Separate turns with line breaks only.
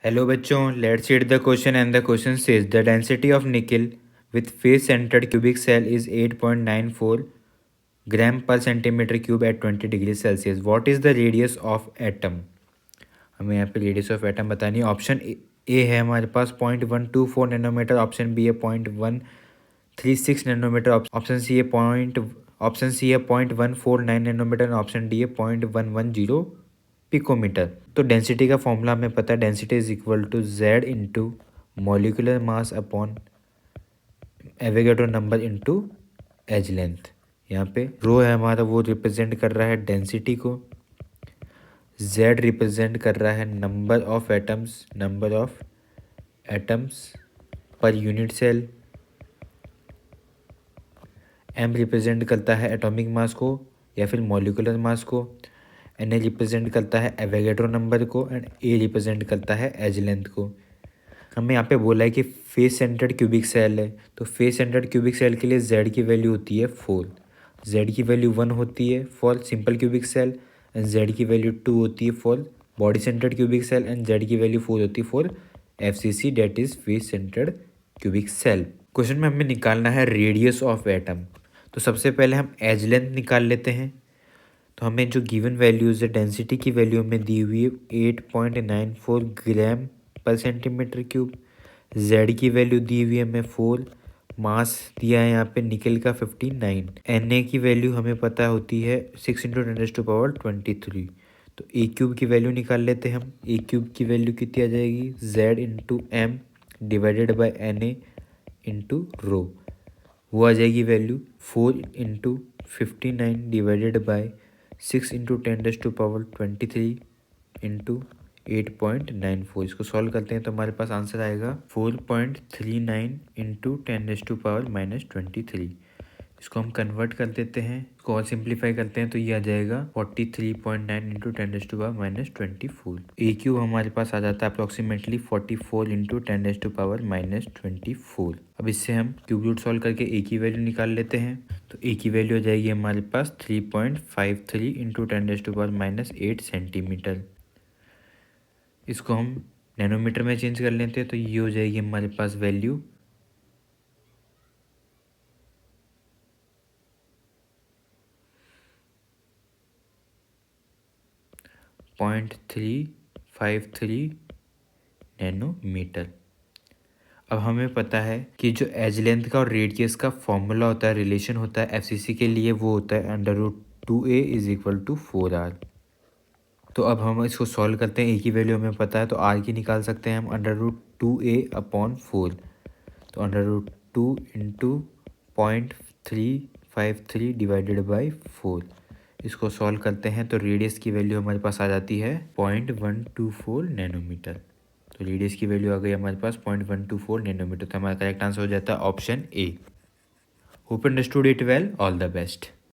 Hello बच्चों, let's read the question and the question says the density of nickel with face centred cubic cell is 8.94 gram per centimetre cube at 20 degree Celsius. What is the radius of atom. हमें यहाँ पे radius of atom बतानी है. Option A है हमारे पास 0.124 nanometre, option B है 0.136 nanometre, option C है 0.149 nanometre, option D है 0.110 पिकोमीटर. तो डेंसिटी का फॉर्मूला हमें पता है. Density is equal to Z into molecular mass upon Avogadro number into edge length. यहाँ पे रो है हमारा, वो रिप्रेजेंट कर रहा है डेंसिटी को, जेड रिप्रेजेंट कर रहा है number of atoms per unit cell, M represent करता है एटॉमिक मास को या फिर मॉलिकुलर मास को, एन ए रिप्रेजेंट करता है एवोगैड्रो नंबर को, एंड ए रिप्रेजेंट करता है एज लेंथ को. हमें यहाँ पे बोला है कि फेस सेंटर्ड क्यूबिक सेल है, तो फेस सेंटर्ड क्यूबिक सेल के लिए जेड की वैल्यू होती है 4, जेड की वैल्यू 1 होती है for simple cubic cell, and Z की वैल्यू 2 होती है for body centred cubic cell, and Z की वैल्यू 4 होती है for FCC, that is face centred cubic cell. Question में हमें निकालना है रेडियस ऑफ एटम. तो सबसे पहले हम एज लेंथ निकाल लेते हैं. तो हमें जो गिवन वैल्यूज़ है, डेंसिटी की वैल्यू हमें दी हुई है 8.94 gram per centimetre cube, Z की वैल्यू दी हुई है हमें 4, मास दिया है यहाँ पे निकल का 59, एन ए की वैल्यू हमें पता होती है 6 इंटू 10⁻23. तो ए क्यूब की वैल्यू निकाल लेते हैं हम. ए क्यूब की वैल्यू कितनी आ जाएगी, Z into M divided by N A into rho. वो आ जाएगी value 4 into 59 divided by 6 into 10⁻23 into 8.94. इसको सॉल्व करते हैं तो हमारे पास आंसर आएगा 4.39 इंटू 10⁻23. इसको हम कन्वर्ट कर देते हैं, इसको और सिंप्लीफाई करते हैं तो ये आ जाएगा 43.9 इंटू 10⁻24. ए क्यूब हमारे पास आ जाता है अप्रॉक्सीमेटली 44 इंटू 10⁻24. अब इससे हम क्यूब रूट सॉल्व करके ए की वैल्यू निकाल लेते हैं. तो ए की वैल्यू आ जाएगी हमारे पास 3.53 इंटू 10⁻8 सेंटीमीटर. इसको हम नैनोमीटर में चेंज कर लेते हैं तो ये हो जाएगी हमारे पास वैल्यू 0.353 नैनोमीटर. अब हमें पता है कि जो एज लेंथ का और रेडियस का फॉर्मूला होता है, रिलेशन होता है एफसीसी के लिए, वो होता है √2a is equal to 4r. तो अब हम इसको सॉल्व करते हैं. ए की वैल्यू हमें पता है तो आर की निकाल सकते हैं हम √2a अपॉन 4. तो √2 इंटू 0.353 डिवाइडेड बाई 4. इसको सॉल्व करते हैं तो रेडियस की वैल्यू हमारे पास आ जाती है 0.124 नैनोमीटर. तो रेडियस की वैल्यू आ गई हमारे पास 0.124 नैनोमीटर. तो हमारा करेक्ट आंसर हो जाता है option A. Hope understood it well. All the best.